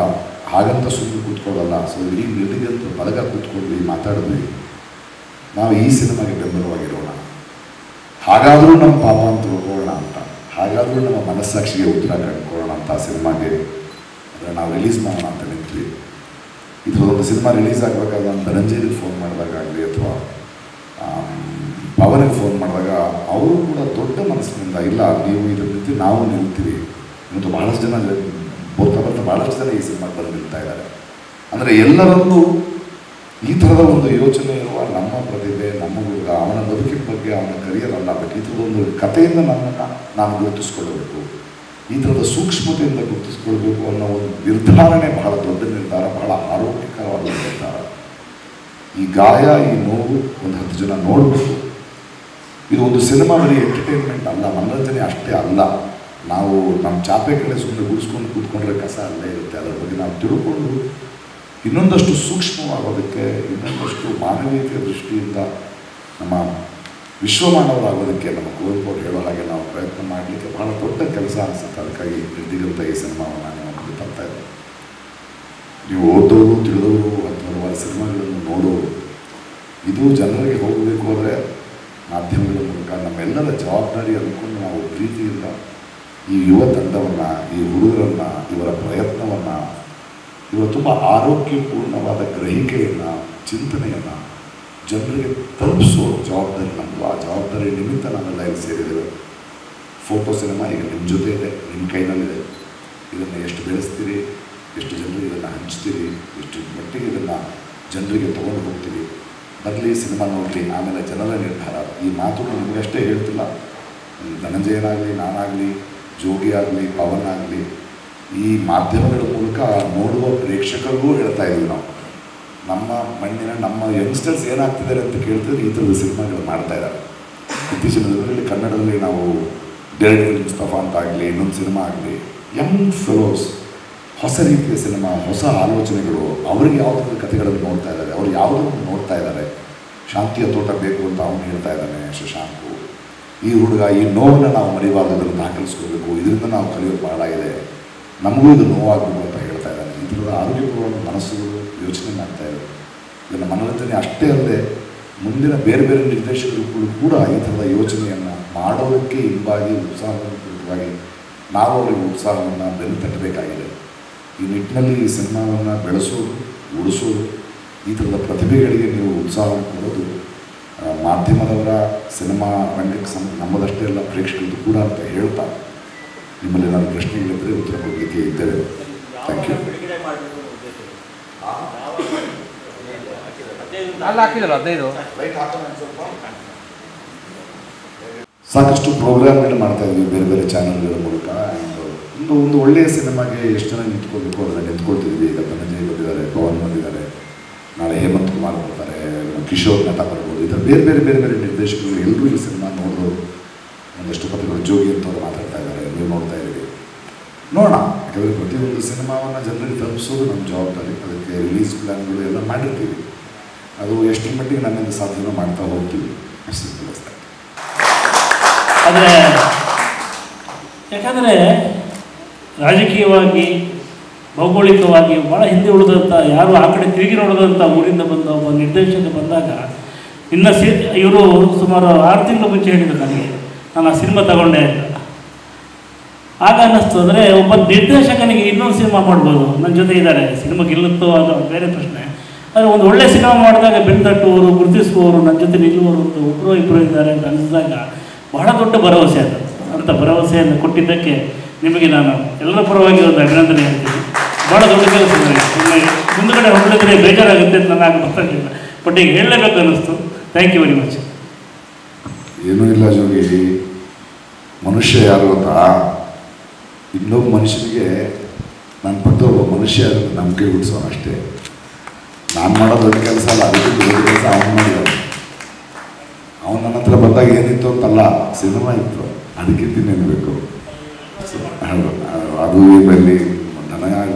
ಹಾಗಂತ ಸುಮ್ಮನೆ ಕೂತ್ಕೊಳ್ಳಲ್ಲ. ಸೊ ಇಡೀ ನಿರ್ದಿಗಂತ ಬಲಗ ಕೂತ್ಕೊಂಡ್ವಿ, ಮಾತಾಡಿದ್ವಿ. ನಾವು ಈ ಸಿನಿಮಾಗೆ ಬೆಂಬಲವಾಗಿರೋಣ, ಹಾಗಾದರೂ ನಮ್ಮ ಪಾಪ ಅಂತ ಹೋಗೋಣ ಅಂತ, ಹಾಗಾದರೂ ನಮ್ಮ ಮನಸ್ಸಾಕ್ಷಿಗೆ ಉತ್ತರ ಕಂಡುಕೊಳ್ಳೋಣ ಅಂತ ಆ ಸಿನಿಮಾಗೆ ಅಂದರೆ ನಾವು ರಿಲೀಸ್ ಮಾಡೋಣ ಅಂತ ನಿಂತ್ವಿ. ಇದರದೊಂದು ಸಿನಿಮಾ ರಿಲೀಸ್ ಆಗಬೇಕಾದ್ರೆ ನಾನು ಧನಂಜಯನಿಗೆ ಫೋನ್ ಮಾಡಿದಾಗಲಿ ಅಥವಾ ಪವನಿಗೆ ಫೋನ್ ಮಾಡಿದಾಗ ಅವರು ಕೂಡ ದೊಡ್ಡ ಮನಸ್ಸಿನಿಂದ ಇಲ್ಲ ನೀವು ಇದ್ರ ನಿಂತು ನಾವು ನಿಲ್ತೀವಿ. ಇವತ್ತು ಭಾಳಷ್ಟು ಜನ ಬರ್ತಾ ಭಾಳಷ್ಟು ಜನ ಈ ಸಿನಿಮಾ ಬಂದು ನಿಲ್ತಾ ಇದ್ದಾರೆ. ಅಂದರೆ ಎಲ್ಲರಲ್ಲೂ ಈ ಥರದ ಒಂದು ಯೋಚನೆ ಇರುವ ನಮ್ಮ ಪ್ರತಿಭೆ, ನಮ್ಮ ಹುಡುಗ, ಅವನ ಬದುಕಿನ ಬಗ್ಗೆ, ಅವನ ಕರಿಯರ್ ಅಲ್ಲ, ಬಟ್ ಈ ಥರದೊಂದು ಕಥೆಯಿಂದ ನನ್ನನ್ನು ನಾನು ಗುರುತಿಸ್ಕೊಳ್ಬೇಕು, ಈ ಥರದ ಸೂಕ್ಷ್ಮತೆಯಿಂದ ಗುರುತಿಸ್ಕೊಳ್ಬೇಕು ಅನ್ನೋ ಒಂದು ನಿರ್ಧಾರನೇ ಬಹಳ ದೊಡ್ಡ ನಿರ್ಧಾರ, ಬಹಳ ಆರೋಗ್ಯಕರವಾದ ನಿರ್ಧಾರ. ಈ ಗಾಯ, ಈ ನೋವು ಒಂದು 10 ಜನ ನೋಡಬೇಕು. ಇದು ಒಂದು ಸಿನಿಮಾ ಬರೀ ಎಂಟರ್ಟೈನ್ಮೆಂಟ್ ಅಲ್ಲ, ಮನೋರಂಜನೆ ಅಷ್ಟೇ ಅಲ್ಲ. ನಾವು ನಮ್ಮ ಚಾಪೆ ಕಡೆ ಸುಮ್ಮನೆ ಗುಡಿಸ್ಕೊಂಡು ಕೂತ್ಕೊಂಡ್ರೆ ಕಸ ಅಲ್ಲೇ ಇರುತ್ತೆ. ಅದರ ಬಗ್ಗೆ ನಾವು ತಿಳ್ಕೊಂಡು ಇನ್ನೊಂದಷ್ಟು ಸೂಕ್ಷ್ಮವಾಗೋದಕ್ಕೆ, ಇನ್ನೊಂದಷ್ಟು ಮಾನವೀಯತೆಯ ದೃಷ್ಟಿಯಿಂದ ನಮ್ಮ ವಿಶ್ವಮಾನವರಾಗೋದಕ್ಕೆ ನಮ್ಮ ಕುವೆಂಪು ಅವರು ಹೇಳೋ ಹಾಗೆ ನಾವು ಪ್ರಯತ್ನ ಮಾಡಲಿಕ್ಕೆ ಬಹಳ ದೊಡ್ಡ ಕೆಲಸ ಅನಿಸುತ್ತೆ. ಅದಕ್ಕಾಗಿ ನಿರ್ದಿಗಂತ ಈ ಸಿನಿಮಾವನ್ನು ನಾನು ಮುಂದೆ ತರ್ತಾ ಇದ್ದೆ. ನೀವು ಓದೋರು, ತಿಳಿದವರು ಅಥವಾ ಸಿನಿಮಾಗಳನ್ನು ನೋಡೋರು, ಇದು ಜನರಿಗೆ ಹೋಗಬೇಕು ಅಂದರೆ ಮಾಧ್ಯಮಗಳ ಮೂಲಕ ನಮ್ಮೆಲ್ಲರ ಜವಾಬ್ದಾರಿ ಅಂದ್ಕೊಂಡು ನಾವು ಪ್ರೀತಿಯಿಂದ ಈ ಯುವ ತಂಡವನ್ನು, ಈ ಹುಡುಗರನ್ನು, ಇವರ ಪ್ರಯತ್ನವನ್ನು, ಇವರ ತುಂಬ ಆರೋಗ್ಯಪೂರ್ಣವಾದ ಗ್ರಹಿಕೆಯನ್ನು, ಚಿಂತನೆಯನ್ನು ಜನರಿಗೆ ತಲುಪಿಸೋ ಜವಾಬ್ದಾರಿ ನಮ್ಮದು. ಆ ಜವಾಬ್ದಾರಿ ನಿಮಿತ್ತ ನಾವೆಲ್ಲ ಇಲ್ಲಿ ಸೇರಿದ್ದೇವೆ. ಫೋಟೋ ಸಿನಿಮಾ ಈಗ ನಿಮ್ಮ ಜೊತೆ ಇದೆ, ನಿಮ್ಮ ಕೈನಲ್ಲಿದೆ. ಇದನ್ನು ಎಷ್ಟು ಬೆಳೆಸ್ತೀರಿ, ಎಷ್ಟು ಜನರಿಗೆ ಇದನ್ನು ಹಂಚ್ತೀರಿ, ಎಷ್ಟು ಮಟ್ಟಿಗೆ ಇದನ್ನು ಜನರಿಗೆ ತೊಗೊಂಡು ಹೋಗ್ತೀರಿ. ಬರಲಿ, ಸಿನಿಮಾ ನೋಡಲಿ, ಆಮೇಲೆ ಜನರ ನಿರ್ಧಾರ. ಈ ಮಾತು ನಿಮಗಷ್ಟೇ ಹೇಳ್ತಿಲ್ಲ, ಧನಂಜಯನಾಗಲಿ, ನಾನಾಗಲಿ, ಜೋಗಿ ಆಗಲಿ, ಪವನ್ ಆಗಲಿ, ಈ ಮಾಧ್ಯಮಗಳ ಮೂಲಕ ನೋಡುವ ಪ್ರೇಕ್ಷಕರಿಗೂ ಹೇಳ್ತಾ ಇದ್ದೀವಿ ನಾವು. ನಮ್ಮ ಮಣ್ಣಿನ ನಮ್ಮ ಯಂಗ್ಸ್ಟರ್ಸ್ ಏನಾಗ್ತಿದ್ದಾರೆ ಅಂತ ಕೇಳ್ತಿದ್ರೆ ಈ ಥರದ ಸಿನಿಮಾಗಳು ಮಾಡ್ತಾ ಇದ್ದಾರೆ. ಇತ್ತೀಚಿನ ದಿನಗಳಲ್ಲಿ ಕನ್ನಡದಲ್ಲಿ ನಾವು ಡೇರ್ಡೆವಿಲ್ ಮುಸ್ತಫಾ ಅಂತ ಆಗಲಿ, ಇನ್ನೊಂದು ಸಿನಿಮಾ ಆಗಲಿ, ಯಂಗ್ ಫೆಲೋಸ್, ಹೊಸ ರೀತಿಯ ಸಿನಿಮಾ, ಹೊಸ ಆಲೋಚನೆಗಳು, ಅವ್ರಿಗೆ ಯಾವ ಥರದ ಕಥೆಗಳನ್ನು ನೋಡ್ತಾ ಇದ್ದಾರೆ, ಅವ್ರು ಯಾವುದನ್ನು ನೋಡ್ತಾ ಇದ್ದಾರೆ. ಶಾಂತಿಯ ತೋಟ ಬೇಕು ಅಂತ ಅವನು ಹೇಳ್ತಾ ಇದ್ದಾನೆ ಶಶಾಂಕು. ಈ ಹುಡುಗ ಈ ನೋವನ್ನು ನಾವು ಮರಿಬಾರ್ದು, ಅದನ್ನು ದಾಖಲಿಸ್ಕೋಬೇಕು, ಇದರಿಂದ ನಾವು ಕಲಿಯೋದು ಭಾಳ ಇದೆ, ನಮಗೂ ಇದು ನೋವಾಗಬೇಕು ಅಂತ ಹೇಳ್ತಾ ಇದ್ದಾನೆ. ಈ ಥರದ ಆರೋಗ್ಯಪೂರ್ಣ ಮನಸ್ಸುಗಳು ಯೋಚನೆ ಮಾಡ್ತಾ ಇದೆ. ಇದನ್ನು ಮನೋರಂಜನೆ ಅಷ್ಟೇ ಅಲ್ಲದೆ ಮುಂದಿನ ಬೇರೆ ಬೇರೆ ನಿರ್ದೇಶಕರು ಕೂಡ ಈ ಥರದ ಯೋಚನೆಯನ್ನು ಮಾಡೋದಕ್ಕೆ ಹಿಂಬಾಗಿ ಉತ್ಸಾಹಪೂರ್ವಕವಾಗಿ ನಾವು ಅವರಿಗೆ ಉತ್ಸಾಹವನ್ನು ಬೆನ್ನು ತಟ್ಟಬೇಕಾಗಿದೆ. ಈ ನಿಟ್ಟಿನಲ್ಲಿ ಈ ಸಿನಿಮಾವನ್ನು ಬೆಳೆಸೋದು, ಉಳಿಸೋದು, ಈ ಥರದ ಪ್ರತಿಭೆಗಳಿಗೆ ನೀವು ಉತ್ಸಾಹ ಕೊಡೋದು ಮಾಧ್ಯಮದವರ, ಸಿನಿಮಾ ರಂಗಕ್ಕೆ ನಮ್ಮದಷ್ಟೇ ಎಲ್ಲ ಪ್ರೇಕ್ಷಕರದ್ದು ಕೂಡ ಅಂತ ಹೇಳ್ತಾ ನಿಮ್ಮಲ್ಲಿ ಏನಾದರೂ ಪ್ರಶ್ನೆಗಳಿದ್ದರೆ ಉತ್ತರ ಕೊಡಲಿಕ್ಕೆ ಇದ್ದೇವೆ. Thank you. ಸಾಕಷ್ಟು ಪ್ರೋಗ್ರಾಮ್ಗಳು ಮಾಡ್ತಾ ಇದ್ವಿ ಬೇರೆ ಬೇರೆ ಚಾನಲ್ಗಳ ಮೂಲಕ. ಒಂದು ಒಳ್ಳೆಯ ಸಿನಿಮಾಗೆ ಎಷ್ಟು ಜನ ನಿಂತ್ಕೊಳ್ಬೇಕು ಅದನ್ನು ನಿಂತ್ಕೊಳ್ತಿದ್ವಿ. ಈಗ ಧನಂಜಯ್ ಬಂದಿದ್ದಾರೆ, ಪವನ್ ಬಂದಿದ್ದಾರೆ, ನಾಳೆ ಹೇಮಂತ್ ಕುಮಾರ್ ಬರ್ತಾರೆ, ಕಿಶೋರ್ ನಟ ಬರ್ಬೋದು. ಈ ಥರ ಬೇರೆ ಬೇರೆ ಬೇರೆ ಬೇರೆ ನಿರ್ದೇಶಕರು ಎಲ್ಲರೂ ಈ ಸಿನಿಮಾ ನೋಡಿದ್ರು. ಒಂದಷ್ಟು ಪತ್ರಗಳು ಜೋಗಿ ಅಂತವ್ರು ಮಾತಾಡ್ತಾ ಇದ್ದಾರೆ, ನೀವು ನೋಡ್ತಾ ಇದ್ದೀರಿ. ನೋಡೋಣ, ಯಾಕಂದರೆ ಪ್ರತಿಯೊಂದು ಸಿನಿಮಾವನ್ನು ಜನರಿಗೆ ತಲುಪಿಸೋದು ನಮ್ಮ ಜವಾಬ್ದಾರಿ. ಅದಕ್ಕೆ ರಿಲೀಸ್ ಪ್ಲ್ಯಾನ್ಗಳು ಎಲ್ಲ ಮಾಡಿರ್ತೀವಿ. ಅದು ಎಷ್ಟು ಮಟ್ಟಿಗೆ ನನ್ನಿಂದ ಸಾಧ್ಯನೂ ಮಾಡ್ತಾ ಹೋಗ್ತೀವಿ ಅಷ್ಟು ತಿಳಿಸ್ತಾರೆ. ಆದರೆ ಯಾಕಂದರೆ ರಾಜಕೀಯವಾಗಿ, ಭೌಗೋಳಿಕವಾಗಿ ಭಾಳ ಹಿಂದೆ ಉಳಿದಂಥ, ಯಾರು ಆ ಕಡೆ ತಿರುಗಿ ನೋಡಿದಂಥ ಊರಿಂದ ಬಂದ ಒಬ್ಬ ನಿರ್ದೇಶಕ ಬಂದಾಗ ಇನ್ನು ಇವರು ಸುಮಾರು 6 ತಿಂಗಳ ಮುಂಚೆ ಹೇಳಿದ್ರು ನನಗೆ, ನಾನು ಆ ಸಿನಿಮಾ ತಗೊಂಡೆ ಅಂತ. ಆಗ ಅನ್ನಿಸ್ತು ಅಂದರೆ ಒಬ್ಬ ನಿರ್ದೇಶಕನಿಗೆ ಇನ್ನೊಂದು ಸಿನಿಮಾ ಮಾಡ್ಬೋದು, ನನ್ನ ಜೊತೆ ಇದ್ದಾರೆ, ಸಿನಿಮಾ ಗೆಲ್ಲುತ್ತೋ ಅದು ಬೇರೆ ಪ್ರಶ್ನೆ. ಆದರೆ ಒಂದು ಒಳ್ಳೆಯ ಸಿನಿಮಾ ಮಾಡಿದಾಗ ಬೆಂತಟ್ಟುವವರು, ಗುರುತಿಸುವವರು, ನನ್ನ ಜೊತೆ ನಿಲ್ಲುವವರು ಅಂತ ಒಬ್ಬರು ಇಬ್ಬರು ಇದ್ದಾರೆ ಅಂತ ಅನ್ನಿಸಿದಾಗ ಬಹಳ ದೊಡ್ಡ ಭರವಸೆ ಅದು. ಅಂಥ ಭರವಸೆಯನ್ನು ಕೊಟ್ಟಿದ್ದಕ್ಕೆ ನಿಮಗೆ ನಾನು ಎಲ್ಲರ ಪರವಾಗಿ ಒಂದು ಅಭಿನಂದನೆ ಹೇಳ್ತೀನಿ. ಭಾಳ ದೊಡ್ಡ ಕೆಲಸ ಮುಂದುಗಡೆ ಹೊರಳಿದ್ರೆ ಬೇಜಾರಾಗುತ್ತೆ ಅಂತ ನನಗೆ ಗೊತ್ತಾಗಲಿಲ್ಲ, ಬಟ್ ಈಗ ಹೇಳಲೇಬೇಕು ಅನ್ನಿಸ್ತು. Thank you very much. ಏನೂ ಇಲ್ಲ ಜೋಗಿ, ಮನುಷ್ಯ ಯಾರು ಅಂತ ಇನ್ನೊಬ್ಬ ಮನುಷ್ಯನಿಗೆ ನಾನು ಪಟ್ಟು ಒಬ್ಬ ಮನುಷ್ಯ ನಂಬಿಕೆ ಹುಟ್ಟಿಸೋಣ ಅಷ್ಟೇ. ನಾನು ಮಾಡೋ ದೊಡ್ಡ ಕೆಲಸ ಅಲ್ಲ, ಅದಕ್ಕೆ ದೊಡ್ಡ ಕೆಲಸ ಅವನು ಮಾಡಿದ. ಅವನು ನನ್ನ ಹತ್ರ ಬಂದಾಗ ಏನಿತ್ತು ಅಂತಲ್ಲ, ಸಿನಿಮಾ ಇತ್ತು, ಅದಕ್ಕೆ ತಿನ್ನೇಬೇಕು. ಅದು ಇದರಲ್ಲಿ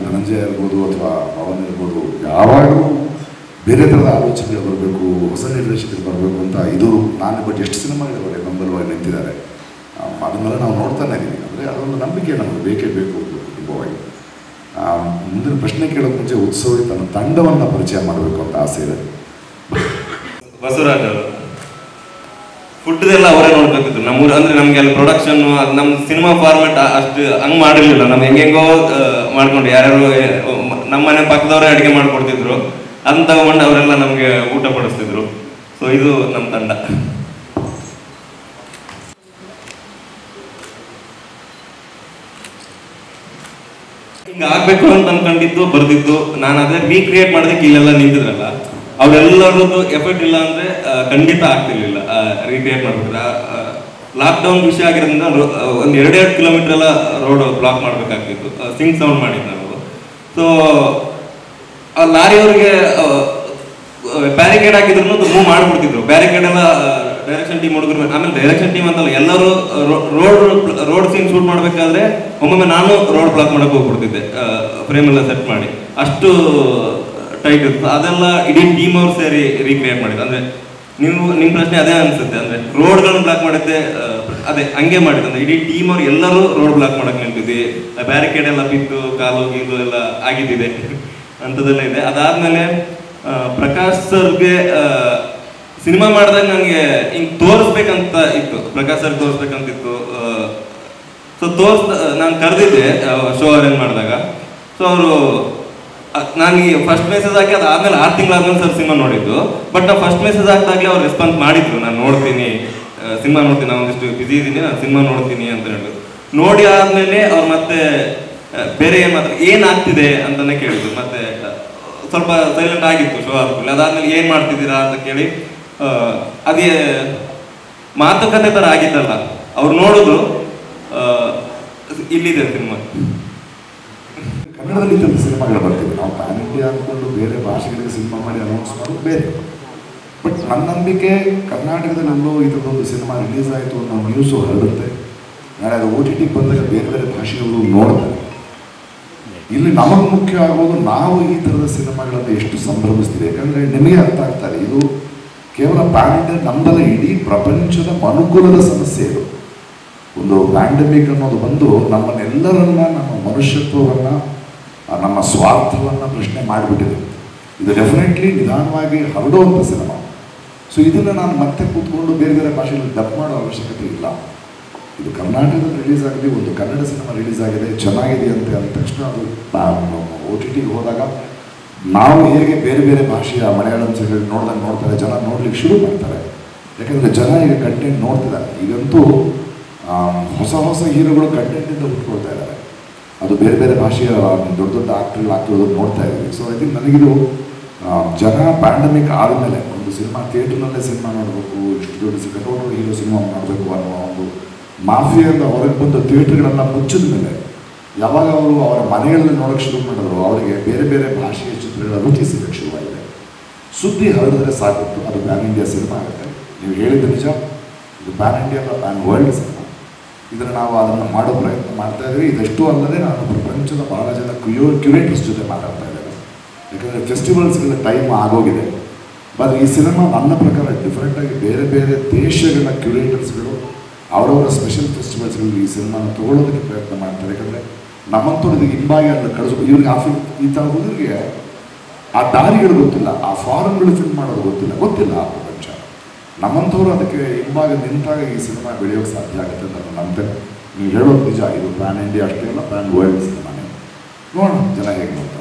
ಧನಂಜಯ ಇರ್ಬೋದು ಅಥವಾ ಪವನ್ ಇರ್ಬೋದು, ಯಾವಾಗಲೂ ಬೇರೆ ಥರದ ಆಲೋಚನೆಗಳು ಬರಬೇಕು, ಹೊಸ ನಿರ್ದೇಶಕರು ಬರಬೇಕು ಅಂತ. ಇದು ನಾನು ಬಟ್ ಎಷ್ಟು ಸಿನಿಮಾಗಳಿದ್ದಾರೆ ಬೆಂಬಲವಾಗಿ ನಿಂತಿದ್ದಾರೆ, ಅದನ್ನೆಲ್ಲ ನಾವು ನೋಡ್ತಾನೆ ಇದ್ದೀವಿ. ಅಂದರೆ ಅದೊಂದು ನಂಬಿಕೆ ನಮಗೆ ಬೇಕೇ ಬೇಕು ಕುಟುಂಬವಾಗಿ. ಮುಂದಿನ ಪ್ರಶ್ನೆ ಕೇಳೋಕೆ ಮುಂಚೆ ಉತ್ಸವ ತನ್ನ ತಂಡವನ್ನು ಪರಿಚಯ ಮಾಡಬೇಕು ಅಂತ ಆಸೆ ಇದೆ. ಬಸವರಾಜ್ ಅವರು ಫುಡ್ದೆಲ್ಲ ಅವರೇ ನೋಡ್ಕೊತಿದ್ರು ನಮ್ಮೂರು. ಅಂದರೆ ನಮಗೆ ಅಲ್ಲಿ ಪ್ರೊಡಕ್ಷನ್, ನಮ್ಮ ಸಿನಿಮಾ ಫಾರ್ಮೆಟ್ ಅಷ್ಟು ಹಂಗೆ ಮಾಡಿರಲಿಲ್ಲ. ನಮ್ಮ ಹೆಂಗೆಂಗೋ ಮಾಡ್ಕೊಂಡು ಯಾರ್ಯಾರು ನಮ್ಮ ಮನೆ ಪಕ್ಕದವರೇ ಅಡುಗೆ ಮಾಡಿಕೊಡ್ತಿದ್ರು, ಅದನ್ನ ತಗೊಂಡು ಅವರೆಲ್ಲ ನಮಗೆ ಊಟ ಪಡಿಸ್ತಿದ್ರು. ಸೊ ಇದು ನಮ್ಮ ತಂಡ. ಹಿಂಗೆ ಆಗಬೇಕು ಅಂತ ಅನ್ಕೊಂಡಿದ್ದು, ಬರ್ದಿದ್ದು, ನಾನು ಅದೇ ರೀಕ್ರಿಯೇಟ್ ಮಾಡೋದಕ್ಕೆ ಇಲ್ಲೆಲ್ಲ ನಿಂತಿದ್ರಲ್ಲ, ಅವರೆಲ್ಲರದ್ದು ಎಫರ್ಟ್ ಇಲ್ಲ ಅಂದರೆ ಖಂಡಿತ ಆಗ್ತಿರ್ಲಿಲ್ಲ ರೀಕ್ರಿಯೇಟ್ ಮಾಡ್ಬಿಟ್ರೆ. ಲಾಕ್ಡೌನ್ ವಿಷಯ ಆಗಿರೋದ್ರಿಂದ ಒಂದು 2-2 ಕಿಲೋಮೀಟರ್ ಎಲ್ಲ ರೋಡ್ ಬ್ಲಾಕ್ ಮಾಡಬೇಕಾಗ್ತಿತ್ತು. ಸಿಂಗ್ ಸೌಂಡ್ ಮಾಡಿದ್ದು ನಾವು. ಸೊ ಆ ಲಾರಿಯವ್ರಿಗೆ ಬ್ಯಾರಿಕೇಡ್ ಹಾಕಿದ್ರು ಮೂವ್ ಮಾಡಿಬಿಡ್ತಿದ್ರು. ಬ್ಯಾರಿಕೇಡ್ ಎಲ್ಲ ಡೈರೆಕ್ಷನ್ ಟೀಮ್ ಹುಡುಗರು, ಆಮೇಲೆ ಡೈರೆಕ್ಷನ್ ಟೀಮ್ ಅಂತಲ್ಲ, ಎಲ್ಲರೂ ರೋಡ್ ಸೀನ್ ಶೂಟ್ ಮಾಡಬೇಕಾದ್ರೆ ಒಮ್ಮೊಮ್ಮೆ ನಾನು ರೋಡ್ ಬ್ಲಾಕ್ ಮಾಡಕ್ಕೆ ಹೋಗ್ಬಿಡ್ತಿದ್ದೆ, ಫ್ರೇಮ್ ಎಲ್ಲ ಸೆಟ್ ಮಾಡಿ. ಅಷ್ಟು ಟೈಟ್ ಇತ್ತು. ಅದೆಲ್ಲ ಇಡೀ ಟೀಮ್ ಅವ್ರು ಸೇರಿ ರೀಕ್ರಿಯೇಟ್ ಮಾಡಿದ್ದು. ಅಂದರೆ ನಿಮ್ಮ ಪ್ರಶ್ನೆ ಅದೇ ಅನಿಸುತ್ತೆ, ಅಂದರೆ ರೋಡ್ಗಳನ್ನು ಬ್ಲಾಕ್ ಮಾಡಿದ್ದೆ ಅದೇ ಹಂಗೆ ಮಾಡಿದ್ದು. ಅಂದರೆ ಇಡೀ ಟೀಮ್ ಅವ್ರು ಎಲ್ಲರೂ ರೋಡ್ ಬ್ಲಾಕ್ ಮಾಡಕ್ಕೆ ನಿಂತಿದ್ವಿ. ಬ್ಯಾರಿಕೇಡ್ ಎಲ್ಲ ಬಿದ್ದು ಕಾಲು ಗೀಲು ಎಲ್ಲ ಆಗಿದ್ದಿದೆ, ಅಂಥದ್ದೆಲ್ಲ ಇದೆ. ಅದಾದಮೇಲೆ ಪ್ರಕಾಶ್ ಸರ್ಗೆ ಸಿನಿಮಾ ಮಾಡಿದಾಗ ನನಗೆ ಹಿಂಗೆ ತೋರಿಸ್ಬೇಕಂತ ಇತ್ತು, ಪ್ರಕಾಶ್ ಸರ್ ತೋರಿಸ್ಬೇಕಂತಿತ್ತು. ಸೊ ನಾನು ಕರೆದಿದ್ದೆ ಶೋ ಅರೇಂಜ್ ಮಾಡಿದಾಗ. ಸೊ ಅವರು ನನಗೆ ಫಸ್ಟ್ ಮೆಸೇಜ್ ಹಾಕಿ ಅದಾದ್ಮೇಲೆ 6 ತಿಂಗಳಾದ್ಮೇಲೆ ಸರ್ ಸಿನಿಮಾ ನೋಡಿದ್ದು. ಬಟ್ ನಾವು ಫಸ್ಟ್ ಮೆಸೇಜ್ ಹಾಕಿದಾಗಲೇ ಅವ್ರು ರೆಸ್ಪಾನ್ಸ್ ಮಾಡಿದ್ರು, ನಾನು ನೋಡ್ತೀನಿ, ಸಿನಿಮಾ ನೋಡ್ತೀನಿ, ನಾನು ಒಂದಿಷ್ಟು ಬಿಸಿ ಇದ್ದೀನಿ, ನಾನು ಸಿನಿಮಾ ನೋಡ್ತೀನಿ ಅಂತ ಹೇಳಿದ್ರು. ನೋಡಿ ಆದಮೇಲೆ ಅವ್ರು ಮತ್ತೆ ಬೇರೆ ಏನಾಗ್ತಿದೆ ಅಂತಲೇ ಕೇಳಿದ್ರು. ಮತ್ತೆ ಸ್ವಲ್ಪ ಸೈಲೆಂಟ್ ಆಗಿತ್ತು ಶೋ ಆದ್ಮೇಲೆ. ಅದಾದ್ಮೇಲೆ ಏನು ಮಾಡ್ತಿದ್ದೀರಾ ಅಂತ ಕೇಳಿ, ಅದೇ ಮಾತುಕತೆ ಥರ ಆಗಿದ್ದಲ್ಲ, ಅವ್ರು ನೋಡಿದ್ರು ಇಲ್ಲಿದೆ ಸಿನಿಮಾ. ಕನ್ನಡದಲ್ಲಿ ಇಂಥ ಸಿನಿಮಾಗಳು ಬರ್ತಿವೆ. ನಾವು ಪ್ಯಾನ್ ಇಂಡಿಯಾ ಅಂದ್ಕೊಂಡು ಬೇರೆ ಭಾಷೆಗಳಿಗೆ ಸಿನಿಮಾ ಮಾಡಿ ಅನೌನ್ಸ್ ಮಾಡೋದು ಬೇರೆ. ಬಟ್ ನನ್ನ ನಂಬಿಕೆ ಕರ್ನಾಟಕದಲ್ಲೂ ಇದೊಂದು ಸಿನಿಮಾ ರಿಲೀಸ್ ಆಯಿತು ಅನ್ನೋ ನ್ಯೂಸು ಹರಡುತ್ತೆ. ನಾಳೆ ಅದು OTT ಬಂದಾಗ ಬೇರೆ ಬೇರೆ ಭಾಷೆಗಳು ನೋಡ್ತಾರೆ. ಇಲ್ಲಿ ನಮಗೆ ಮುಖ್ಯ ಆಗೋದು ನಾವು ಈ ಥರದ ಸಿನಿಮಾಗಳನ್ನು ಎಷ್ಟು ಸಂಭ್ರಮಿಸ್ತೀವಿ. ಯಾಕಂದರೆ ನಿಮಗೆ ಅರ್ಥ ಆಗ್ತಾರೆ, ಇದು ಕೇವಲ ಪ್ಯಾನ್ ಇಂಡಿಯಾ ನಮ್ಮದಲ್ಲ, ಇಡೀ ಪ್ರಪಂಚದ ಮನುಕುಲದ ಸಮಸ್ಯೆ ಇದು. ಒಂದು ಪ್ಯಾಂಡಮಿಕ್ ಅನ್ನೋದು ಬಂದು ನಮ್ಮನ್ನೆಲ್ಲರನ್ನ, ನಮ್ಮ ಮನುಷ್ಯತ್ವವನ್ನು, ನಮ್ಮ ಸ್ವಾರ್ಥವನ್ನು ಪ್ರಶ್ನೆ ಮಾಡಿಬಿಟ್ಟಿದೆ. ಇದು ಡೆಫಿನೆಟ್ಲಿ ನಿಧಾನವಾಗಿ ಹರಡುವಂಥ ಸಿನಿಮಾ. ಸೊ ಇದನ್ನು ನಾನು ಮತ್ತೆ ಕೂತ್ಕೊಂಡು ಬೇರೆ ಬೇರೆ ಭಾಷೆಯಲ್ಲಿ ಡಬ್ ಮಾಡೋ ಅವಶ್ಯಕತೆ ಇಲ್ಲ. ಇದು ಕರ್ನಾಟಕದಲ್ಲಿ ರಿಲೀಸ್ ಆಗಿದೆ, ಒಂದು ಕನ್ನಡ ಸಿನಿಮಾ ರಿಲೀಸ್ ಆಗಿದೆ, ಚೆನ್ನಾಗಿದೆ ಅಂತ ಅಂದ ತಕ್ಷಣ ಅದು OTT ಗೆ ಹೋದಾಗ ನಾವು ಹೇಗೆ ಬೇರೆ ಬೇರೆ ಭಾಷೆಯ ಮಲಯಾಳಂ ಸೀರಿಯಲ್ ನೋಡ್ತಾರೆ, ಜನ ನೋಡ್ಲಿಕ್ಕೆ ಶುರು ಮಾಡ್ತಾರೆ. ಯಾಕಂದರೆ ಜನ ಈಗ ಕಂಟೆಂಟ್ ನೋಡ್ತಿದ್ದಾರೆ. ಈಗಂತೂ ಹೊಸ ಹೊಸ ಹೀರೋಗಳು ಕಂಟೆಂಟಿಂದ ಹುಟ್ಕೊಳ್ತಾ ಇದ್ದಾರೆ. ಅದು ಬೇರೆ ಬೇರೆ ಭಾಷೆಯ ದೊಡ್ಡ ದೊಡ್ಡ ಆಗ್ತಿರೋದು ನೋಡ್ತಾ ಇದ್ದೀವಿ. ಸೊ ಐ ಥಿಂಕ್ ನನಗಿದು ಜನ ಪ್ಯಾಂಡಮಿಕ್ ಆದಮೇಲೆ ಒಂದು ಸಿನಿಮಾ ಥಿಯೇಟ್ರ್ನಲ್ಲೇ ಸಿನಿಮಾ ನೋಡಬೇಕು, ಇಷ್ಟು ದೊಡ್ಡ ಕಟೌಟ್ ಹೀರೋ ಸಿನಿಮಾ ಮಾಡಬೇಕು ಅನ್ನೋ ಒಂದು ಮಾಫಿಯಿಂದ ಹೊರಗೆ ಬಂದು ಥಿಯೇಟ್ರ್ಗಳನ್ನು ಮುಚ್ಚಿದ ಮೇಲೆ ಯಾವಾಗ ಅವರು ಅವರ ಮನೆಯಲ್ಲಿ ನೋಡೋಕ್ಕೆ ಶುರು ಮಾಡಿದ್ರು, ಅವರಿಗೆ ಬೇರೆ ಬೇರೆ ಭಾಷೆಯ ಚಿತ್ರಗಳ ರುಚಿ ಸಿಗೋಕ್ಕೆ ಶುರುವಾಗಿದೆ. ಸುದ್ದಿ ಹರಡಿದ್ರೆ ಸಾಕಿತ್ತು, ಅದು ಪ್ಯಾನ್ ಇಂಡಿಯಾ ಸಿನಿಮಾ ಆಗುತ್ತೆ. ನೀವು ಹೇಳಿದ ನಿಜ, ಇದು ಪ್ಯಾನ್ ಇಂಡಿಯಾ ಅಲ್ಲ, ಪ್ಯಾನ್ ವರ್ಲ್ಡ್ ಸಿನಿಮಾ. ಇದನ್ನು ನಾವು ಅದನ್ನು ಮಾಡೋ ಪ್ರಯತ್ನ ಮಾಡ್ತಾ ಇದ್ದೀವಿ. ಇದಷ್ಟು ಅಲ್ಲದೆ ನಾನು ಪ್ರಪಂಚದ ಬಹಳ ಜನ ಕ್ಯೂರೇಟರ್ಸ್ ಜೊತೆ ಮಾತಾಡ್ತಾ ಇದ್ದೇನೆ. ಯಾಕಂದರೆ ಫೆಸ್ಟಿವಲ್ಸ್ಗಳ ಟೈಮ್ ಆಗೋಗಿದೆ. ಬಟ್ ಈ ಸಿನಿಮಾ ನನ್ನ ಪ್ರಕಾರ ಡಿಫ್ರೆಂಟಾಗಿ ಬೇರೆ ಬೇರೆ ದೇಶಗಳ ಕ್ಯೂರೇಟರ್ಸ್ಗಳು ಅವರವರ ಸ್ಪೆಷಲ್ ಫೆಸ್ಟಿವಲ್ಸ್ಗಳಲ್ಲಿ ಈ ಸಿನಿಮಾನ ತೊಗೊಳ್ಳೋದಕ್ಕೆ ಪ್ರಯತ್ನ ಮಾಡ್ತಾರೆ. ಯಾಕಂದರೆ ನಮ್ಮಂಥವ್ರಿಗೆ ಹಿಂಬಾಗಿ ಅದನ್ನು ಕಳಿಸ್ಬೇಕು. ಇವ್ರಿಗೆ ಈ ಥರ ಹುಡುಗರಿಗೆ ಆ ದಾರಿಗಳು ಗೊತ್ತಿಲ್ಲ, ಆ ಫಾರಮ್ಗಳು ಫಿಲ್ ಮಾಡೋದು ಗೊತ್ತಿಲ್ಲ ಆ ಪ್ರಪಂಚ. ನಮ್ಮಂಥವ್ರು ಅದಕ್ಕೆ ಹಿಂಬಾಗ ನಿಂತಾಗ ಈ ಸಿನಿಮಾ ಬೆಳೆಯೋಕ್ಕೆ ಸಾಧ್ಯ ಆಗುತ್ತೆ ಅಂತ ನಾನು ನಂಬ್ತೇನೆ. ನೀವು ಹೇಳೋದು ನಿಜ, ಇದು ಪ್ಯಾನ್ ಇಂಡಿಯಾ ಅಷ್ಟೇ ಅಲ್ಲ, ಪ್ಯಾನ್ ವರ್ಲ್ಡ್ ಸಿನಿಮಾನೇ. ನೋಡೋಣ ಜನ ಹೇಗೆ ನೋಡ್ತಾರೆ.